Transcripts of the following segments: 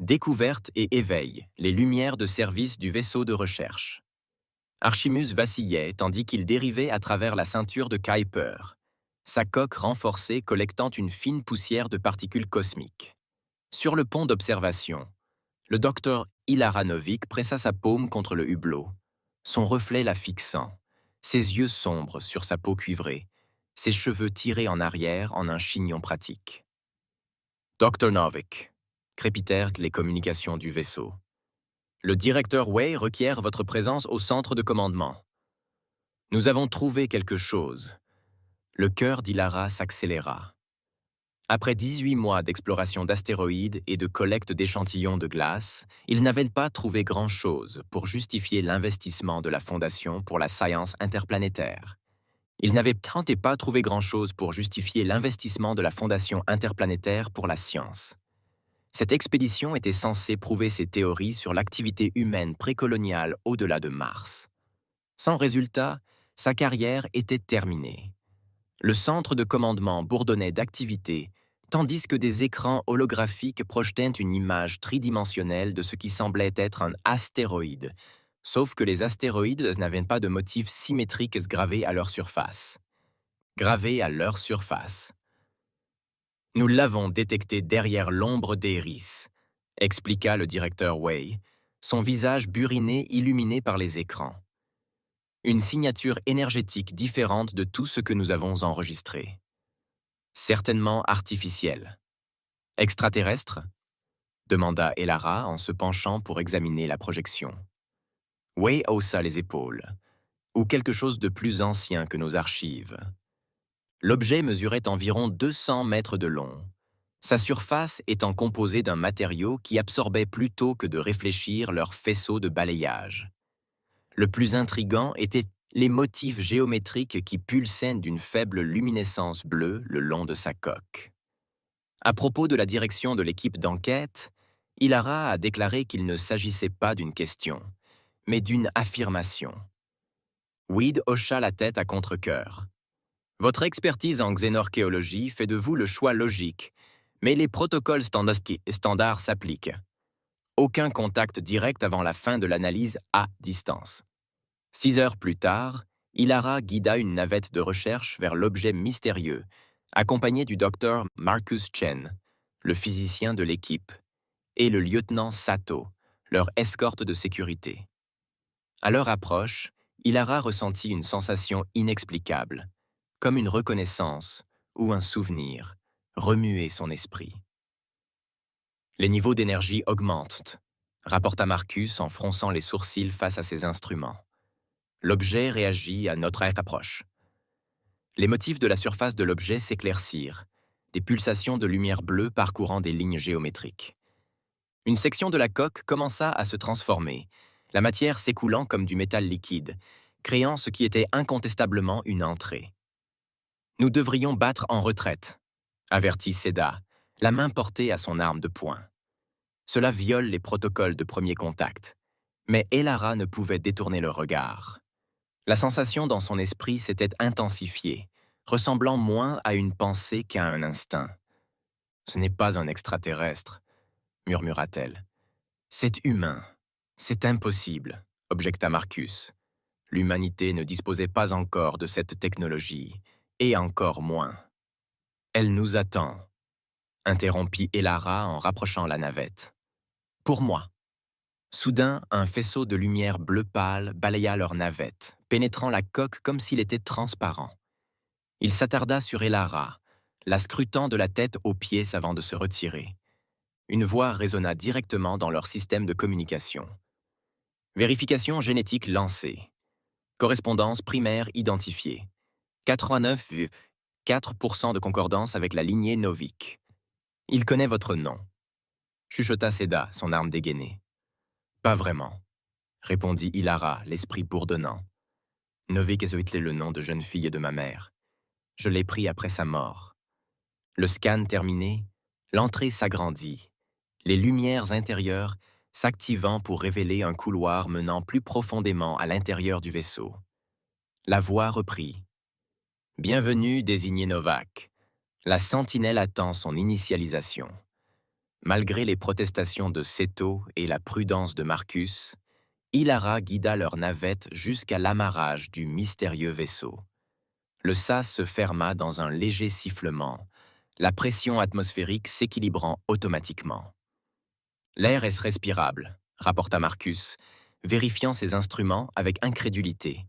Découverte et éveil, les lumières de service du vaisseau de recherche. Archimus vacillait tandis qu'il dérivait à travers la ceinture de Kuiper, sa coque renforcée collectant une fine poussière de particules cosmiques. Sur le pont d'observation, le docteur Ilaranovic pressa sa paume contre le hublot, son reflet la fixant, ses yeux sombres sur sa peau cuivrée, ses cheveux tirés en arrière en un chignon pratique. Docteur Novick, crépitèrent les communications du vaisseau. Le directeur Way requiert votre présence au centre de commandement. Nous avons trouvé quelque chose. Le cœur d'Ilara s'accéléra. Après 18 mois d'exploration d'astéroïdes et de collecte d'échantillons de glace, ils n'avaient pas trouvé grand-chose pour justifier l'investissement de la Fondation pour la science interplanétaire. Ils n'avaient pas trouvé grand-chose pour justifier l'investissement de la Fondation interplanétaire pour la science. Cette expédition était censée prouver ses théories sur l'activité humaine précoloniale au-delà de Mars. Sans résultat, sa carrière était terminée. Le centre de commandement bourdonnait d'activité, tandis que des écrans holographiques projetaient une image tridimensionnelle de ce qui semblait être un astéroïde, sauf que les astéroïdes n'avaient pas de motifs symétriques gravés à leur surface. Gravés à leur surface. Nous l'avons détecté derrière l'ombre d'Eris, expliqua le directeur Way, son visage buriné illuminé par les écrans. Une signature énergétique différente de tout ce que nous avons enregistré. Certainement artificielle. Extraterrestre? Demanda Elara en se penchant pour examiner la projection. Way haussa les épaules. Ou quelque chose de plus ancien que nos archives. L'objet mesurait environ 200 mètres de long, sa surface étant composée d'un matériau qui absorbait plutôt que de réfléchir leur faisceau de balayage. Le plus intrigant étaient les motifs géométriques qui pulsaient d'une faible luminescence bleue le long de sa coque. À propos de la direction de l'équipe d'enquête, Ilara a déclaré qu'il ne s'agissait pas d'une question, mais d'une affirmation. Weed hocha la tête à contre-cœur. Votre expertise en xénorchéologie fait de vous le choix logique, mais les protocoles standards s'appliquent. Aucun contact direct avant la fin de l'analyse à distance. 6 heures plus tard, Ilara guida une navette de recherche vers l'objet mystérieux, accompagné du docteur Marcus Chen, le physicien de l'équipe, et le lieutenant Sato, leur escorte de sécurité. À leur approche, Ilara ressentit une sensation inexplicable, comme une reconnaissance ou un souvenir, remuer son esprit. Les niveaux d'énergie augmentent, rapporta Marcus en fronçant les sourcils face à ses instruments. L'objet réagit à notre approche. Les motifs de la surface de l'objet s'éclaircirent, des pulsations de lumière bleue parcourant des lignes géométriques. Une section de la coque commença à se transformer, la matière s'écoulant comme du métal liquide, créant ce qui était incontestablement une entrée. Nous devrions battre en retraite, avertit Seda, la main portée à son arme de poing. Cela viole les protocoles de premier contact, mais Elara ne pouvait détourner le regard. La sensation dans son esprit s'était intensifiée, ressemblant moins à une pensée qu'à un instinct. « Ce n'est pas un extraterrestre », murmura-t-elle. « C'est humain. C'est impossible », objecta Marcus. L'humanité ne disposait pas encore de cette technologie, et encore moins. « Elle nous attend », interrompit Elara en rapprochant la navette. « Pour moi. » Soudain, un faisceau de lumière bleu pâle balaya leur navette, pénétrant la coque comme s'il était transparent. Il s'attarda sur Elara, la scrutant de la tête aux pieds avant de se retirer. Une voix résonna directement dans leur système de communication. Vérification génétique lancée. Correspondance primaire identifiée. 89,4% de concordance avec la lignée Novick. Il connaît votre nom. Chuchota Seda, son arme dégainée. Pas vraiment, répondit Ilara, l'esprit bourdonnant. Novick est le nom de jeune fille de ma mère. Je l'ai pris après sa mort. Le scan terminé, l'entrée s'agrandit, les lumières intérieures s'activant pour révéler un couloir menant plus profondément à l'intérieur du vaisseau. La voix reprit. Bienvenue, désigné Novak. La sentinelle attend son initialisation. Malgré les protestations de Seto et la prudence de Marcus, Ilara guida leur navette jusqu'à l'amarrage du mystérieux vaisseau. Le sas se ferma dans un léger sifflement, la pression atmosphérique s'équilibrant automatiquement. L'air est respirable, rapporta Marcus, vérifiant ses instruments avec incrédulité.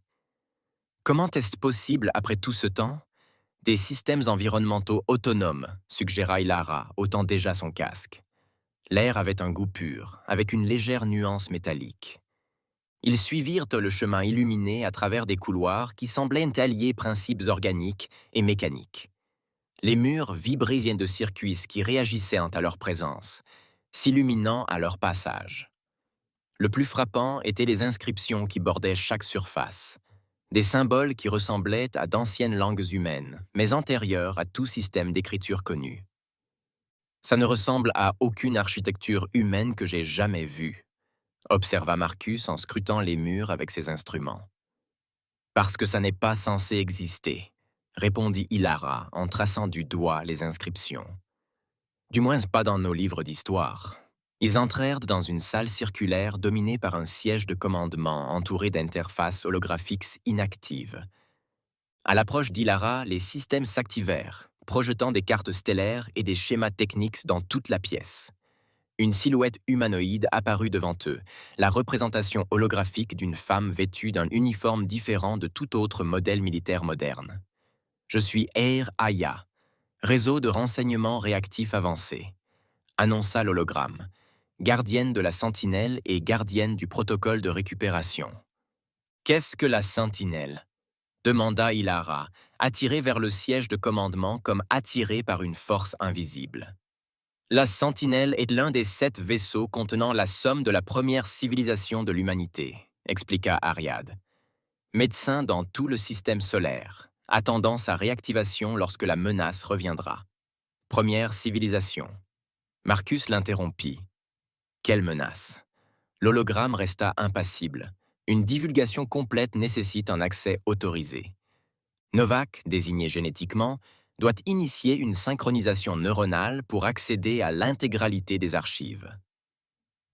Comment est-ce possible après tout ce temps? Des systèmes environnementaux autonomes, suggéra Ilara, ôtant déjà son casque. L'air avait un goût pur, avec une légère nuance métallique. Ils suivirent le chemin illuminé à travers des couloirs qui semblaient allier principes organiques et mécaniques. Les murs vibraient de circuits qui réagissaient à leur présence, s'illuminant à leur passage. Le plus frappant étaient les inscriptions qui bordaient chaque surface. Des symboles qui ressemblaient à d'anciennes langues humaines, mais antérieures à tout système d'écriture connu. Ça ne ressemble à aucune architecture humaine que j'ai jamais vue, observa Marcus en scrutant les murs avec ses instruments. Parce que ça n'est pas censé exister, répondit Ilara en traçant du doigt les inscriptions. Du moins pas dans nos livres d'histoire. Ils entrèrent dans une salle circulaire dominée par un siège de commandement entouré d'interfaces holographiques inactives. À l'approche d'Ilara, les systèmes s'activèrent, projetant des cartes stellaires et des schémas techniques dans toute la pièce. Une silhouette humanoïde apparut devant eux, la représentation holographique d'une femme vêtue d'un uniforme différent de tout autre modèle militaire moderne. Je suis Air Aya, réseau de renseignement réactif avancé, annonça l'hologramme, gardienne de la sentinelle et gardienne du protocole de récupération. Qu'est-ce que la sentinelle? Demanda Ilara, attiré vers le siège de commandement comme attiré par une force invisible. La Sentinelle est l'un des 7 vaisseaux contenant la somme de la première civilisation de l'humanité, expliqua Ariad. Médecin dans tout le système solaire, attendant sa réactivation lorsque la menace reviendra. Première civilisation. Marcus l'interrompit. Quelle menace? L'hologramme resta impassible. Une divulgation complète nécessite un accès autorisé. Novak, désigné génétiquement, doit initier une synchronisation neuronale pour accéder à l'intégralité des archives.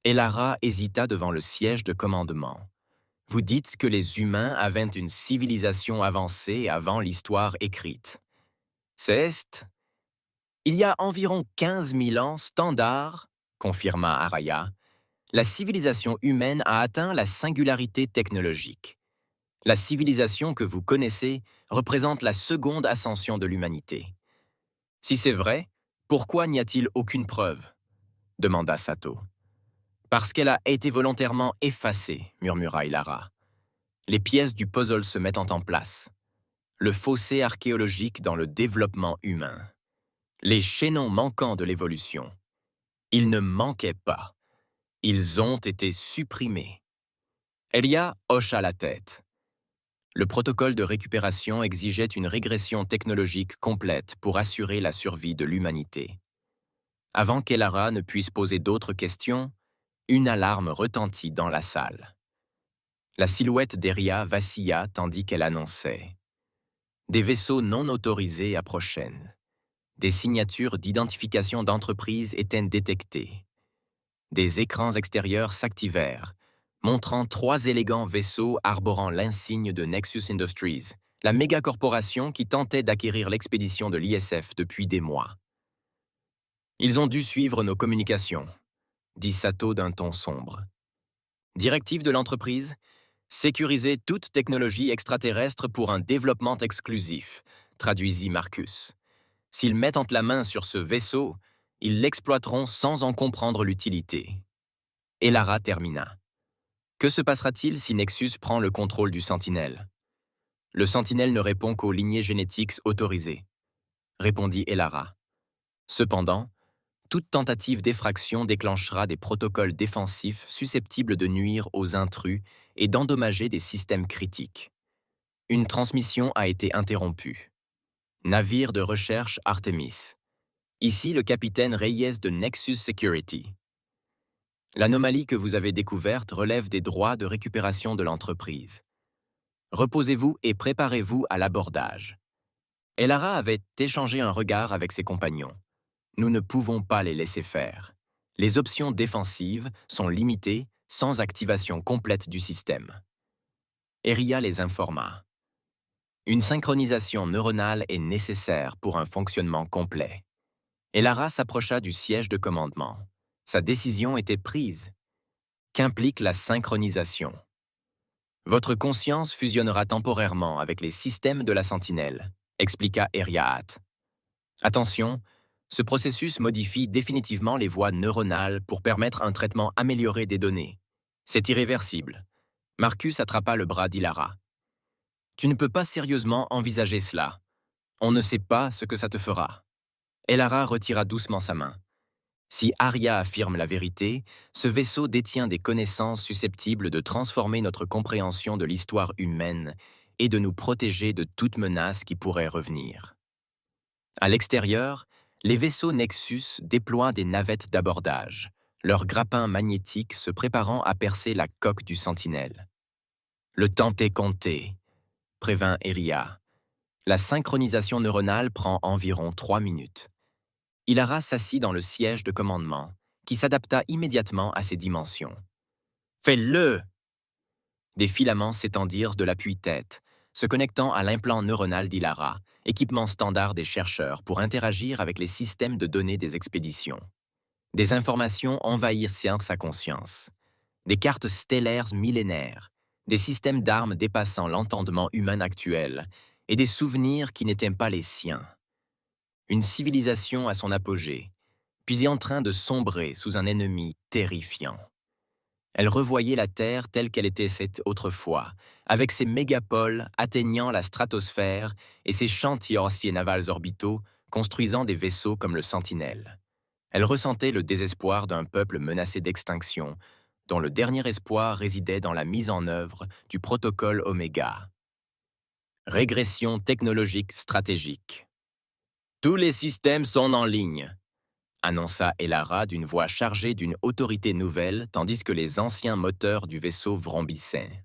Elara hésita devant le siège de commandement. Vous dites que les humains avaient une civilisation avancée avant l'histoire écrite. C'est... Il y a environ 15 000 ans standard, confirma Araya, la civilisation humaine a atteint la singularité technologique. La civilisation que vous connaissez représente la seconde ascension de l'humanité. Si c'est vrai, pourquoi n'y a-t-il aucune preuve? Demanda Sato. Parce qu'elle a été volontairement effacée, murmura Ilara. Les pièces du puzzle se mettent en place. Le fossé archéologique dans le développement humain. Les chaînons manquants de l'évolution. Ils ne manquaient pas. Ils ont été supprimés. Elia hocha la tête. Le protocole de récupération exigeait une régression technologique complète pour assurer la survie de l'humanité. Avant qu'Elara ne puisse poser d'autres questions, une alarme retentit dans la salle. La silhouette d'Eria vacilla tandis qu'elle annonçait. Des vaisseaux non autorisés approchaient. Des signatures d'identification d'entreprise étaient détectées. Des écrans extérieurs s'activèrent, montrant 3 élégants vaisseaux arborant l'insigne de Nexus Industries, la mégacorporation qui tentait d'acquérir l'expédition de l'ISF depuis des mois. Ils ont dû suivre nos communications, dit Sato d'un ton sombre. Directive de l'entreprise, sécuriser toute technologie extraterrestre pour un développement exclusif, traduisit Marcus. S'ils mettent la main sur ce vaisseau, ils l'exploiteront sans en comprendre l'utilité. Elara termina. Que se passera-t-il si Nexus prend le contrôle du Sentinelle? Le Sentinelle ne répond qu'aux lignées génétiques autorisées, répondit Elara. Cependant, toute tentative d'effraction déclenchera des protocoles défensifs susceptibles de nuire aux intrus et d'endommager des systèmes critiques. Une transmission a été interrompue. Navire de recherche Artemis. Ici le capitaine Reyes de Nexus Security. L'anomalie que vous avez découverte relève des droits de récupération de l'entreprise. Reposez-vous et préparez-vous à l'abordage. Elara avait échangé un regard avec ses compagnons. Nous ne pouvons pas les laisser faire. Les options défensives sont limitées sans activation complète du système. Eria les informa. Une synchronisation neuronale est nécessaire pour un fonctionnement complet. Elara s'approcha du siège de commandement. Sa décision était prise. Qu'implique la synchronisation? Votre conscience fusionnera temporairement avec les systèmes de la sentinelle, expliqua Eriaat. Attention, ce processus modifie définitivement les voies neuronales pour permettre un traitement amélioré des données. C'est irréversible. Marcus attrapa le bras d'Ilara. Tu ne peux pas sérieusement envisager cela. On ne sait pas ce que ça te fera. Elara retira doucement sa main. Si Aria affirme la vérité, ce vaisseau détient des connaissances susceptibles de transformer notre compréhension de l'histoire humaine et de nous protéger de toute menace qui pourrait revenir. À l'extérieur, les vaisseaux Nexus déploient des navettes d'abordage, leurs grappins magnétiques se préparant à percer la coque du Sentinelle. Le temps est compté, prévint Eria. La synchronisation neuronale prend environ 3 minutes. Ilara s'assit dans le siège de commandement, qui s'adapta immédiatement à ses dimensions. « Fais-le !» Des filaments s'étendirent de l'appui-tête, se connectant à l'implant neuronal d'Ilara, équipement standard des chercheurs pour interagir avec les systèmes de données des expéditions. Des informations envahirent sa conscience. Des cartes stellaires millénaires, des systèmes d'armes dépassant l'entendement humain actuel, et des souvenirs qui n'étaient pas les siens. Une civilisation à son apogée, puis en train de sombrer sous un ennemi terrifiant. Elle revoyait la Terre telle qu'elle était cette autrefois, avec ses mégapoles atteignant la stratosphère et ses chantiers navals orbitaux construisant des vaisseaux comme le Sentinelle. Elle ressentait le désespoir d'un peuple menacé d'extinction, dont le dernier espoir résidait dans la mise en œuvre du protocole Oméga. Régression technologique stratégique. Tous les systèmes sont en ligne, annonça Elara d'une voix chargée d'une autorité nouvelle tandis que les anciens moteurs du vaisseau vrombissaient.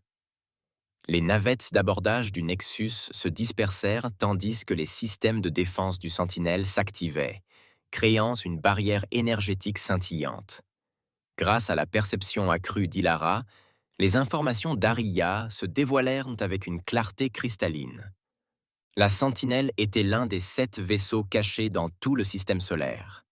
Les navettes d'abordage du Nexus se dispersèrent tandis que les systèmes de défense du Sentinelle s'activaient, créant une barrière énergétique scintillante. Grâce à la perception accrue d'Ilara, les informations d'Aria se dévoilèrent avec une clarté cristalline. La Sentinelle était l'un des 7 vaisseaux cachés dans tout le système solaire,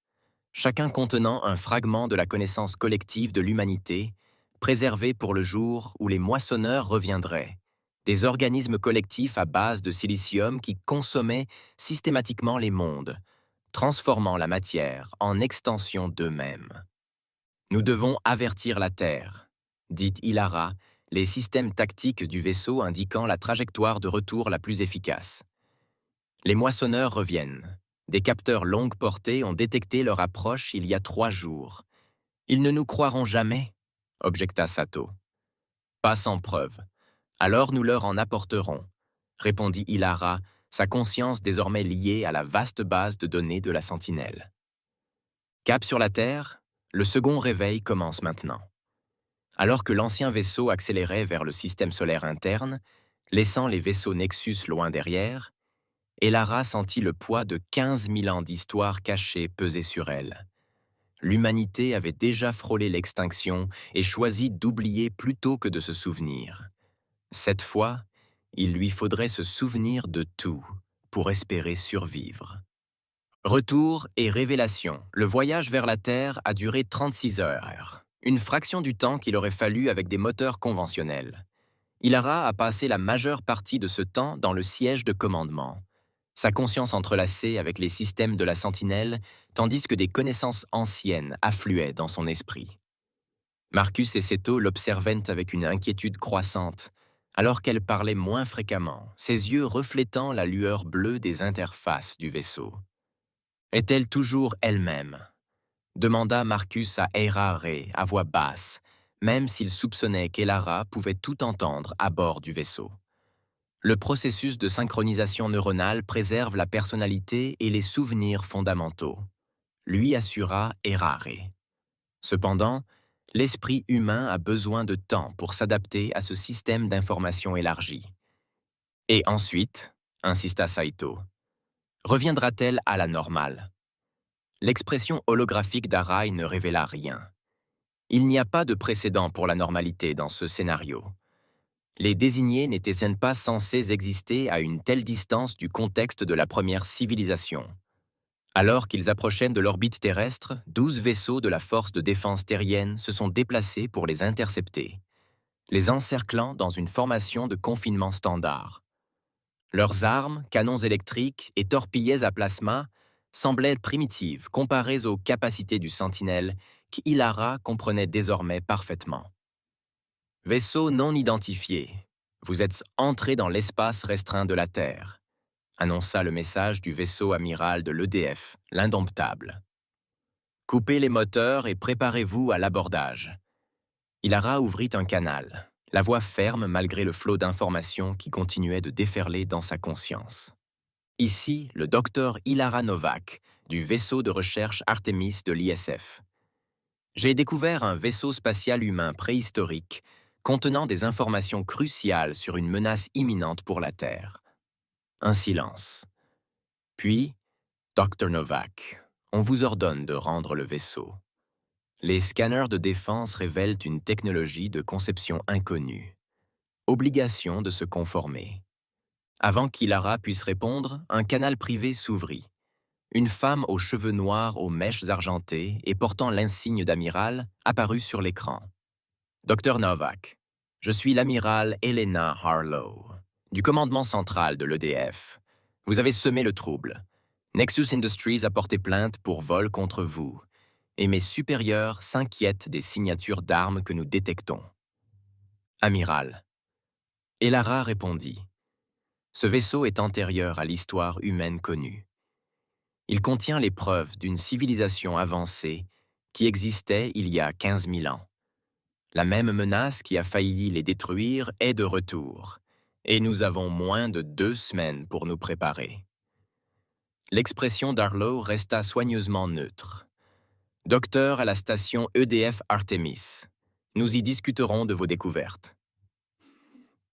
chacun contenant un fragment de la connaissance collective de l'humanité, préservé pour le jour où les moissonneurs reviendraient, des organismes collectifs à base de silicium qui consommaient systématiquement les mondes, transformant la matière en extension d'eux-mêmes. Nous devons avertir la Terre, dit Ilara, les systèmes tactiques du vaisseau indiquant la trajectoire de retour la plus efficace. Les moissonneurs reviennent. Des capteurs longue portée ont détecté leur approche il y a 3 jours. Ils ne nous croiront jamais, objecta Sato. Pas sans preuve. Alors nous leur en apporterons, répondit Ilara, sa conscience désormais liée à la vaste base de données de la Sentinelle. Cap sur la Terre, le second réveil commence maintenant. Alors que l'ancien vaisseau accélérait vers le système solaire interne, laissant les vaisseaux Nexus loin derrière, Elara sentit le poids de 15 000 ans d'histoire cachée peser sur elle. L'humanité avait déjà frôlé l'extinction et choisi d'oublier plutôt que de se souvenir. Cette fois, il lui faudrait se souvenir de tout pour espérer survivre. Retour et révélation. Le voyage vers la Terre a duré 36 heures, une fraction du temps qu'il aurait fallu avec des moteurs conventionnels. Ilara a passé la majeure partie de ce temps dans le siège de commandement, sa conscience entrelacée avec les systèmes de la Sentinelle, tandis que des connaissances anciennes affluaient dans son esprit. Marcus et Seto l'observaient avec une inquiétude croissante, alors qu'elle parlait moins fréquemment, ses yeux reflétant la lueur bleue des interfaces du vaisseau. Est-elle toujours elle-même? Demanda Marcus à Eira Ray à voix basse, même s'il soupçonnait qu'Elara pouvait tout entendre à bord du vaisseau. Le processus de synchronisation neuronale préserve la personnalité et les souvenirs fondamentaux, lui assura Eira Ray. Cependant, l'esprit humain a besoin de temps pour s'adapter à ce système d'information élargi. Et ensuite, insista Saito, reviendra-t-elle à la normale? L'expression holographique d'Arai ne révéla rien. Il n'y a pas de précédent pour la normalité dans ce scénario. Les désignés n'étaient pas censés exister à une telle distance du contexte de la première civilisation. Alors qu'ils approchaient de l'orbite terrestre, 12 vaisseaux de la force de défense terrienne se sont déplacés pour les intercepter, les encerclant dans une formation de confinement standard. Leurs armes, canons électriques et torpillets à plasma semblaient primitives comparées aux capacités du Sentinelle qu'Ilara comprenait désormais parfaitement. Vaisseau non identifié, vous êtes entré dans l'espace restreint de la Terre, annonça le message du vaisseau amiral de l'EDF, l'Indomptable. Coupez les moteurs et préparez-vous à l'abordage. Ilara ouvrit un canal, la voix ferme malgré le flot d'informations qui continuait de déferler dans sa conscience. Ici, le docteur Ilara Novak, du vaisseau de recherche Artemis de l'ISF. J'ai découvert un vaisseau spatial humain préhistorique contenant des informations cruciales sur une menace imminente pour la Terre. Un silence. Puis, Dr Novak, on vous ordonne de rendre le vaisseau. Les scanners de défense révèlent une technologie de conception inconnue. Obligation de se conformer. Avant qu'Ilara puisse répondre, un canal privé s'ouvrit. Une femme aux cheveux noirs aux mèches argentées et portant l'insigne d'amiral apparut sur l'écran. Dr Novak, je suis l'amiral Elena Harlow, du commandement central de l'EDF. Vous avez semé le trouble. Nexus Industries a porté plainte pour vol contre vous, et mes supérieurs s'inquiètent des signatures d'armes que nous détectons. Amiral. Elara répondit. Ce vaisseau est antérieur à l'histoire humaine connue. Il contient les preuves d'une civilisation avancée qui existait il y a 15 000 ans. La même menace qui a failli les détruire est de retour, et nous avons moins de 2 semaines pour nous préparer. L'expression d'Harlow resta soigneusement neutre. Docteur à la station EDF Artemis, nous y discuterons de vos découvertes.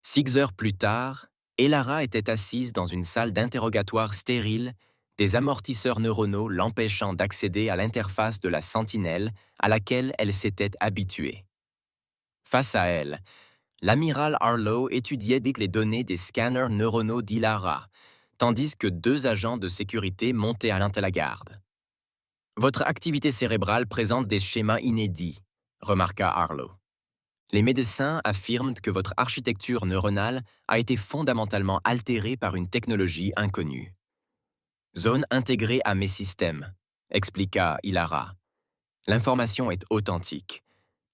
6 heures plus tard, Elara était assise dans une salle d'interrogatoire stérile, des amortisseurs neuronaux l'empêchant d'accéder à l'interface de la sentinelle à laquelle elle s'était habituée. Face à elle, l'amiral Harlow étudiait les données des scanners neuronaux d'Ilara, tandis que 2 agents de sécurité montaient à l'intelagarde. « Votre activité cérébrale présente des schémas inédits », remarqua Harlow. Les médecins affirment que votre architecture neuronale a été fondamentalement altérée par une technologie inconnue. « Zone intégrée à mes systèmes », expliqua Ilara. « L'information est authentique.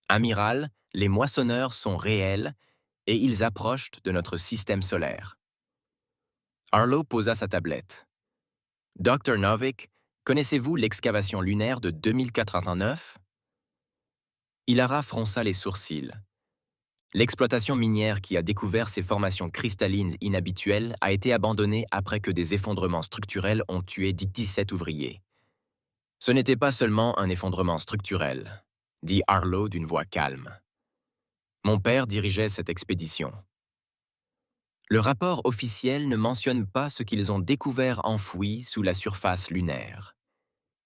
Amiral, les moissonneurs sont réels et ils approchent de notre système solaire. » Harlow posa sa tablette. « Dr Novik, connaissez-vous l'excavation lunaire de 2089 ?» Ilara fronça les sourcils. L'exploitation minière qui a découvert ces formations cristallines inhabituelles a été abandonnée après que des effondrements structurels ont tué 17 ouvriers. « Ce n'était pas seulement un effondrement structurel, » dit Harlow d'une voix calme. « Mon père dirigeait cette expédition. » Le rapport officiel ne mentionne pas ce qu'ils ont découvert enfoui sous la surface lunaire.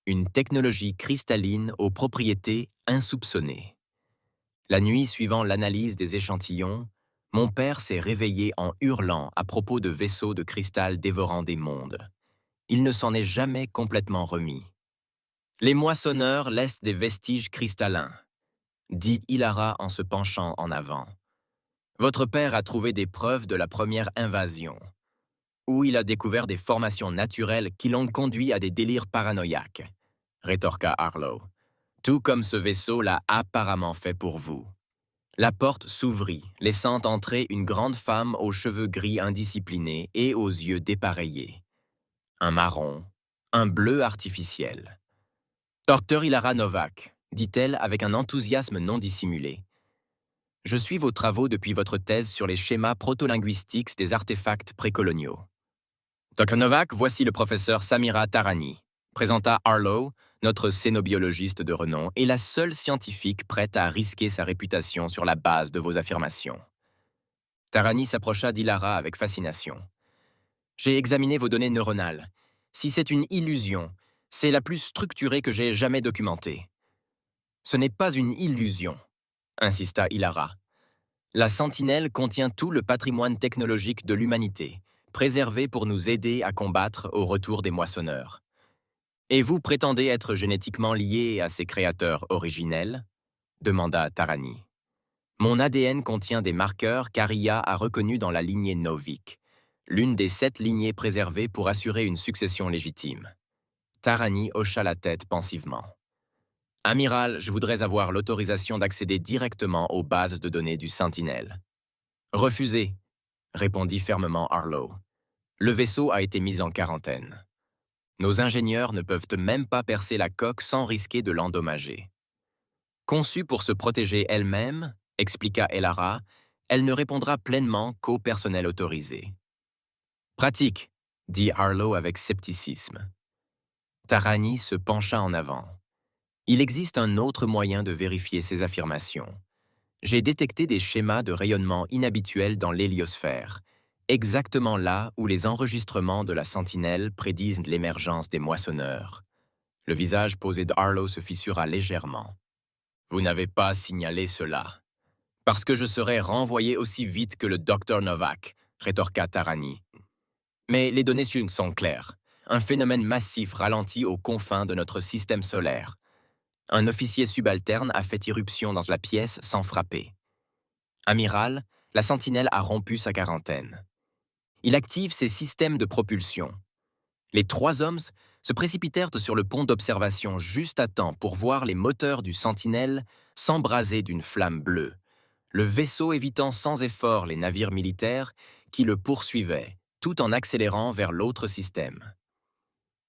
Une technologie cristalline aux propriétés insoupçonnées. La nuit suivant l'analyse des échantillons, mon père s'est réveillé en hurlant à propos de vaisseaux de cristal dévorant des mondes. Il ne s'en est jamais complètement remis. Les moissonneurs laissent des vestiges cristallins, dit Ilara en se penchant en avant. Votre père a trouvé des preuves de la première invasion, où il a découvert des formations naturelles qui l'ont conduit à des délires paranoïaques, rétorqua Harlow. Tout comme ce vaisseau l'a apparemment fait pour vous. La porte s'ouvrit, laissant entrer une grande femme aux cheveux gris indisciplinés et aux yeux dépareillés. Un marron, un bleu artificiel. « Docteur Ilara Novak, » dit-elle avec un enthousiasme non dissimulé. « Je suis vos travaux depuis votre thèse sur les schémas protolinguistiques des artefacts précoloniaux. »« Dr Novak, voici le professeur Samira Tarani, » présenta Harlow, notre cénobiologiste de renom, et la seule scientifique prête à risquer sa réputation sur la base de vos affirmations. Tarani s'approcha d'Ilara avec fascination. « J'ai examiné vos données neuronales. Si c'est une illusion, C'est la plus structurée que j'ai jamais documentée. Ce n'est pas une illusion, insista Ilara. La Sentinelle contient tout le patrimoine technologique de l'humanité, préservé pour nous aider à combattre au retour des moissonneurs. Et vous prétendez être génétiquement lié à ses créateurs originels? Demanda Tarani. Mon ADN contient des marqueurs qu'Aria a reconnus dans la lignée Novik, l'une des 7 lignées préservées pour assurer une succession légitime. Tarani hocha la tête pensivement. Amiral, je voudrais avoir l'autorisation d'accéder directement aux bases de données du Sentinelle. Refusé, répondit fermement Harlow. Le vaisseau a été mis en quarantaine. Nos ingénieurs ne peuvent même pas percer la coque sans risquer de l'endommager. Conçue pour se protéger elle-même, expliqua Elara, elle ne répondra pleinement qu'au personnel autorisé. Pratique, dit Harlow avec scepticisme. Tarani se pencha en avant. Il existe un autre moyen de vérifier ces affirmations. J'ai détecté des schémas de rayonnement inhabituels dans l'héliosphère, exactement là où les enregistrements de la Sentinelle prédisent l'émergence des moissonneurs. Le visage posé de Harlow se fissura légèrement. Vous n'avez pas signalé cela. Parce que je serais renvoyé aussi vite que le docteur Novak, rétorqua Tarani. Mais les données sont claires. Un phénomène massif ralentit aux confins de notre système solaire. Un officier subalterne a fait irruption dans la pièce sans frapper. Amiral, la Sentinelle a rompu sa quarantaine. Il active ses systèmes de propulsion. Les 3 hommes se précipitèrent sur le pont d'observation juste à temps pour voir les moteurs du Sentinelle s'embraser d'une flamme bleue, le vaisseau évitant sans effort les navires militaires qui le poursuivaient, tout en accélérant vers l'autre système.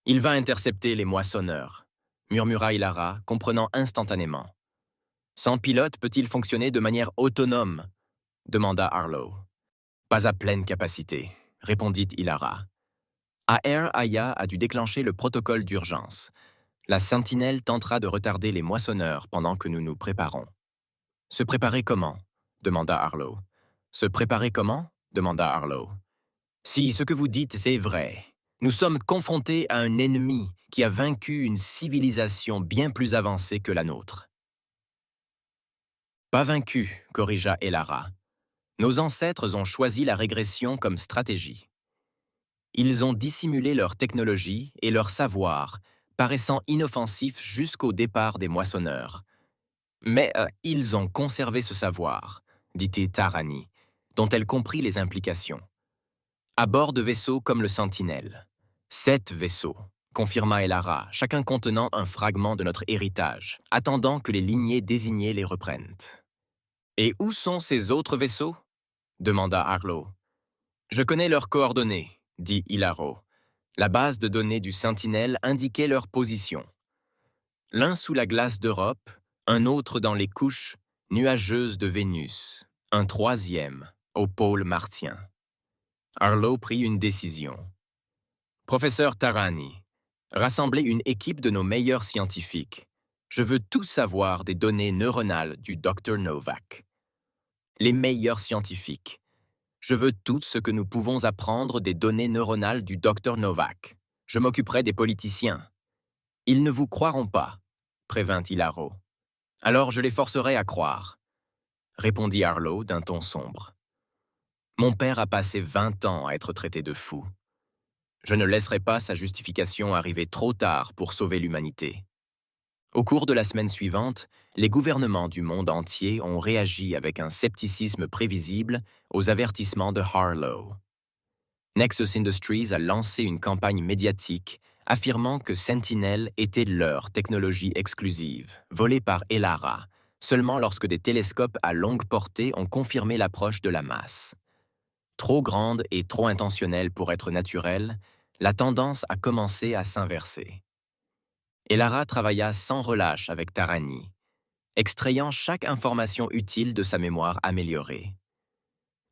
« Il va intercepter les moissonneurs », murmura Ilara, comprenant instantanément. « Sans pilote peut-il fonctionner de manière autonome ?» demanda Harlow. « Pas à pleine capacité », répondit Ilara. Aer Aya a dû déclencher le protocole d'urgence. La Sentinelle tentera de retarder les moissonneurs pendant que nous nous préparons. « Se préparer comment ?» demanda Harlow. « Se préparer comment ?» demanda Harlow. « Si ce que vous dites c'est vrai, nous sommes confrontés à un ennemi qui a vaincu une civilisation bien plus avancée que la nôtre. » Pas vaincu, corrigea Elara. Nos ancêtres ont choisi la régression comme stratégie. Ils ont dissimulé leur technologie et leur savoir, paraissant inoffensifs jusqu'au départ des moissonneurs. Mais ils ont conservé ce savoir, dit Tarani, dont elle comprit les implications. À bord de vaisseaux comme le Sentinelle. 7 vaisseaux, confirma Elara, chacun contenant un fragment de notre héritage, attendant que les lignées désignées les reprennent. « Et où sont ces autres vaisseaux ?» demanda Harlow. « Je connais leurs coordonnées, dit Hilaro. La base de données du Sentinelle indiquait leur position. L'un sous la glace d'Europe, un autre dans les couches nuageuses de Vénus, un 3e au pôle martien. » Harlow prit une décision. « Professeur Tarani, rassemblez une équipe de nos meilleurs scientifiques. Je veux tout savoir des données neuronales du Dr Novak. Les meilleurs scientifiques. Je veux tout ce que nous pouvons apprendre des données neuronales du Dr Novak. Je m'occuperai des politiciens. Ils ne vous croiront pas, prévint Hilaro. Alors je les forcerai à croire, répondit Harlow d'un ton sombre. Mon père a passé 20 ans à être traité de fou. Je ne laisserai pas sa justification arriver trop tard pour sauver l'humanité. Au cours de la semaine suivante, les gouvernements du monde entier ont réagi avec un scepticisme prévisible aux avertissements de Harlow. Nexus Industries a lancé une campagne médiatique affirmant que Sentinel était leur technologie exclusive, volée par Elara, seulement lorsque des télescopes à longue portée ont confirmé l'approche de la masse. Trop grande et trop intentionnelle pour être naturelle, la tendance a commencé à s'inverser. Elara travailla sans relâche avec Tarani, extrayant chaque information utile de sa mémoire améliorée.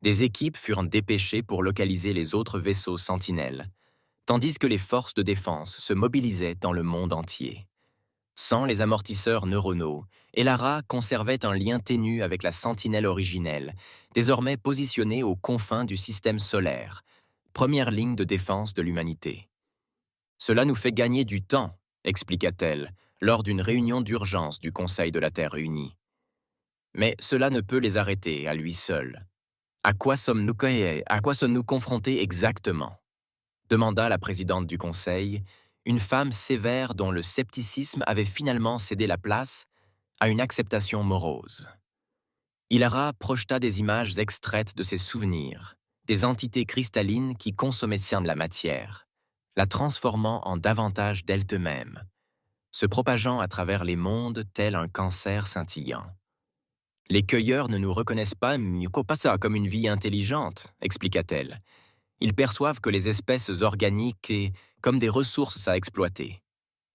Des équipes furent dépêchées pour localiser les autres vaisseaux sentinelles, tandis que les forces de défense se mobilisaient dans le monde entier. Sans les amortisseurs neuronaux, Elara conservait un lien ténu avec la sentinelle originelle, désormais positionnée aux confins du système solaire, première ligne de défense de l'humanité. Cela nous fait gagner du temps, expliqua-t-elle, lors d'une réunion d'urgence du Conseil de la Terre unie. Mais cela ne peut les arrêter à lui seul. À quoi sommes-nous confrontés exactement? Demanda la présidente du Conseil, une femme sévère dont le scepticisme avait finalement cédé la place à une acceptation morose. Ilara projeta des images extraites de ses souvenirs, des entités cristallines qui consommaient de la matière, la transformant en davantage d'elle-même, se propageant à travers les mondes tel un cancer scintillant. Les cueilleurs ne nous reconnaissent pas ça comme une vie intelligente, expliqua-t-elle. Ils perçoivent que les espèces organiques et comme des ressources à exploiter.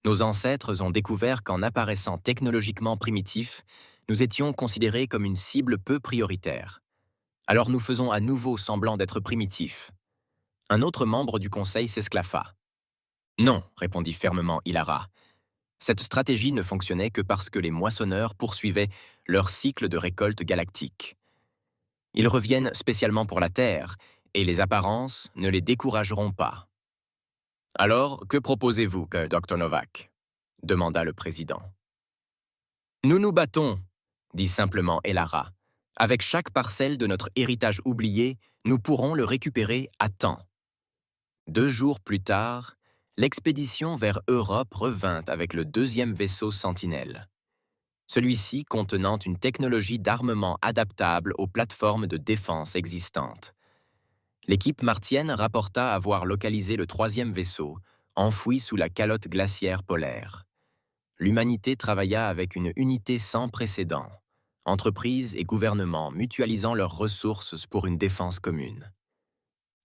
Nos ancêtres ont découvert qu'en apparaissant technologiquement primitifs, nous étions considérés comme une cible peu prioritaire. Alors nous faisons à nouveau semblant d'être primitifs. Un autre membre du conseil s'esclaffa. Non, répondit fermement Ilara. Cette stratégie ne fonctionnait que parce que les moissonneurs poursuivaient leur cycle de récolte galactique. Ils reviennent spécialement pour la Terre, et les apparences ne les décourageront pas. Alors, que proposez-vous, Dr. Novak? Demanda le président. Nous nous battons, dit simplement Elara. Avec chaque parcelle de notre héritage oublié, nous pourrons le récupérer à temps. 2 jours plus tard, l'expédition vers Europe revint avec le 2e vaisseau Sentinelle. Celui-ci contenant une technologie d'armement adaptable aux plateformes de défense existantes. L'équipe martienne rapporta avoir localisé le 3e vaisseau, enfoui sous la calotte glaciaire polaire. L'humanité travailla avec une unité sans précédent, entreprises et gouvernements mutualisant leurs ressources pour une défense commune.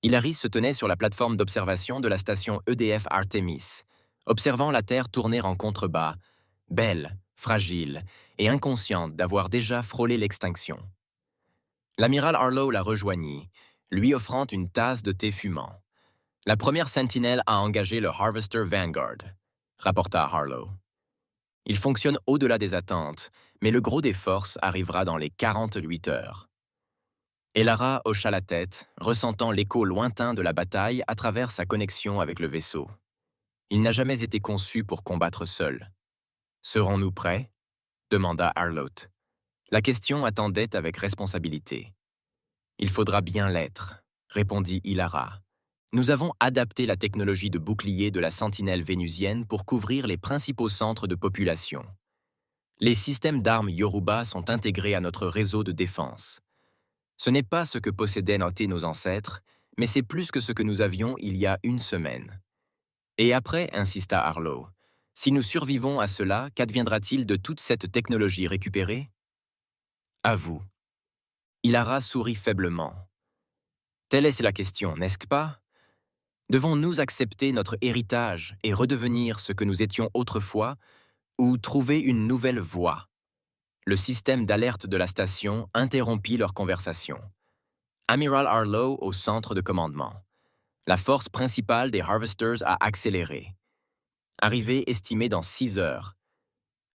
Hilary se tenait sur la plateforme d'observation de la station EDF Artemis, observant la Terre tourner en contrebas, belle, fragile et inconsciente d'avoir déjà frôlé l'extinction. L'amiral Harlow la rejoignit, lui offrant une tasse de thé fumant. La première sentinelle a engagé le Harvester Vanguard, rapporta Harlow. Il fonctionne au-delà des attentes, mais le gros des forces arrivera dans les 48 heures. Elara hocha la tête, ressentant l'écho lointain de la bataille à travers sa connexion avec le vaisseau. Il n'a jamais été conçu pour combattre seul. Serons-nous prêts? Demanda Harlow. La question attendait avec responsabilité. Il faudra bien l'être, répondit Ilara. Nous avons adapté la technologie de bouclier de la sentinelle vénusienne pour couvrir les principaux centres de population. Les systèmes d'armes Yoruba sont intégrés à notre réseau de défense. Ce n'est pas ce que possédaient nos ancêtres, mais c'est plus que ce que nous avions il y a 1 semaine. Et après, insista Harlow, si nous survivons à cela, qu'adviendra-t-il de toute cette technologie récupérée? À vous. Ilara sourit faiblement. Telle est la question, n'est-ce pas? Devons-nous accepter notre héritage et redevenir ce que nous étions autrefois, ou trouver une nouvelle voie? Le système d'alerte de la station interrompit leur conversation. Amiral Harlow au centre de commandement. La force principale des Harvesters a accéléré. Arrivée estimée dans 6 heures.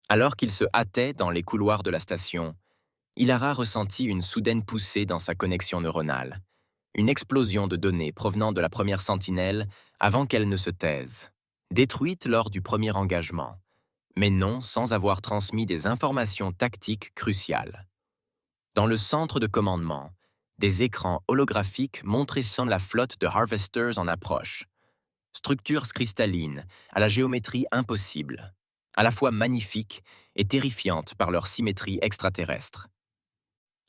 Alors qu'il se hâtait dans les couloirs de la station, Ilara ressentit une soudaine poussée dans sa connexion neuronale. Une explosion de données provenant de la première sentinelle avant qu'elle ne se taise. Détruite lors du premier engagement, mais non sans avoir transmis des informations tactiques cruciales. Dans le centre de commandement, des écrans holographiques montraient la flotte de Harvesters en approche. Structures cristallines, à la géométrie impossible, à la fois magnifiques et terrifiantes par leur symétrie extraterrestre.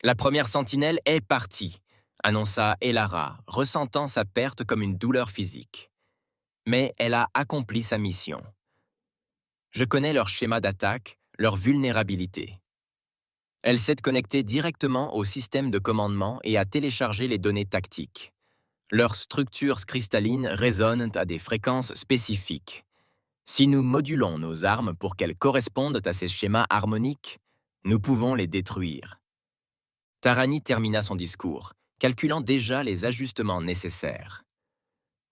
La première sentinelle est partie, annonça Elara, ressentant sa perte comme une douleur physique. Mais elle a accompli sa mission. Je connais leur schéma d'attaque, leur vulnérabilité. Elle s'est connectée directement au système de commandement et a téléchargé les données tactiques. Leurs structures cristallines résonnent à des fréquences spécifiques. Si nous modulons nos armes pour qu'elles correspondent à ces schémas harmoniques, nous pouvons les détruire. Tarani termina son discours, calculant déjà les ajustements nécessaires.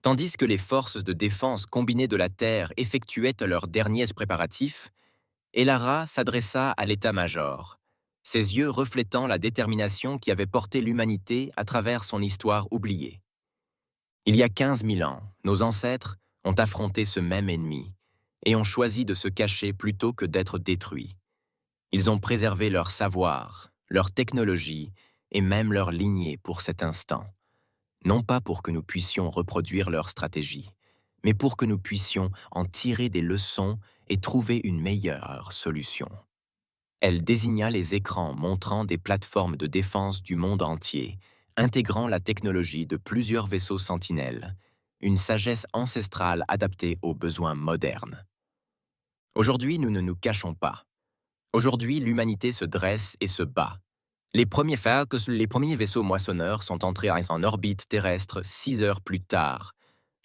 Tandis que les forces de défense combinées de la Terre effectuaient leurs derniers préparatifs, Elara s'adressa à l'état-major, ses yeux reflétant la détermination qui avait porté l'humanité à travers son histoire oubliée. Il y a 15 000 ans, nos ancêtres ont affronté ce même ennemi, et ont choisi de se cacher plutôt que d'être détruits. Ils ont préservé leur savoir, leur technologie et même leur lignée pour cet instant. Non pas pour que nous puissions reproduire leur stratégie, mais pour que nous puissions en tirer des leçons et trouver une meilleure solution. Elle désigna les écrans montrant des plateformes de défense du monde entier, intégrant la technologie de plusieurs vaisseaux sentinelles, une sagesse ancestrale adaptée aux besoins modernes. Aujourd'hui, nous ne nous cachons pas. Aujourd'hui, l'humanité se dresse et se bat. Les premiers vaisseaux moissonneurs sont entrés en orbite terrestre 6 heures plus tard,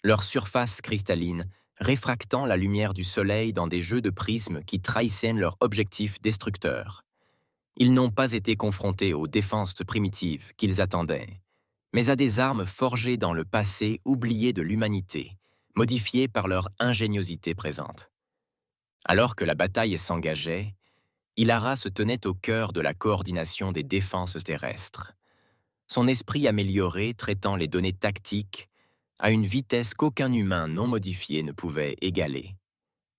leur surface cristalline réfractant la lumière du Soleil dans des jeux de prismes qui trahissaient leur objectif destructeur. Ils n'ont pas été confrontés aux défenses primitives qu'ils attendaient, mais à des armes forgées dans le passé oublié de l'humanité, modifiées par leur ingéniosité présente. Alors que la bataille s'engageait, Ilara se tenait au cœur de la coordination des défenses terrestres. Son esprit amélioré traitant les données tactiques à une vitesse qu'aucun humain non modifié ne pouvait égaler.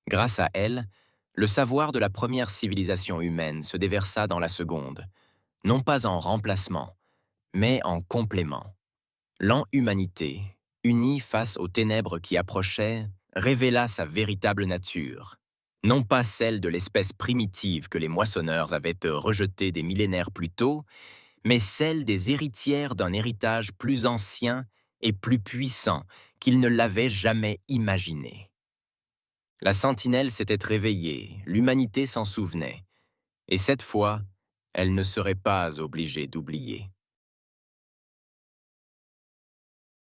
Grâce à elle, le savoir de la première civilisation humaine se déversa dans la seconde, non pas en remplacement, mais en complément. L'humanité, unie face aux ténèbres qui approchaient, révéla sa véritable nature. Non pas celle de l'espèce primitive que les moissonneurs avaient rejetée des millénaires plus tôt, mais celle des héritières d'un héritage plus ancien et plus puissant qu'ils ne l'avaient jamais imaginé. La sentinelle s'était réveillée, l'humanité s'en souvenait, et cette fois, elle ne serait pas obligée d'oublier.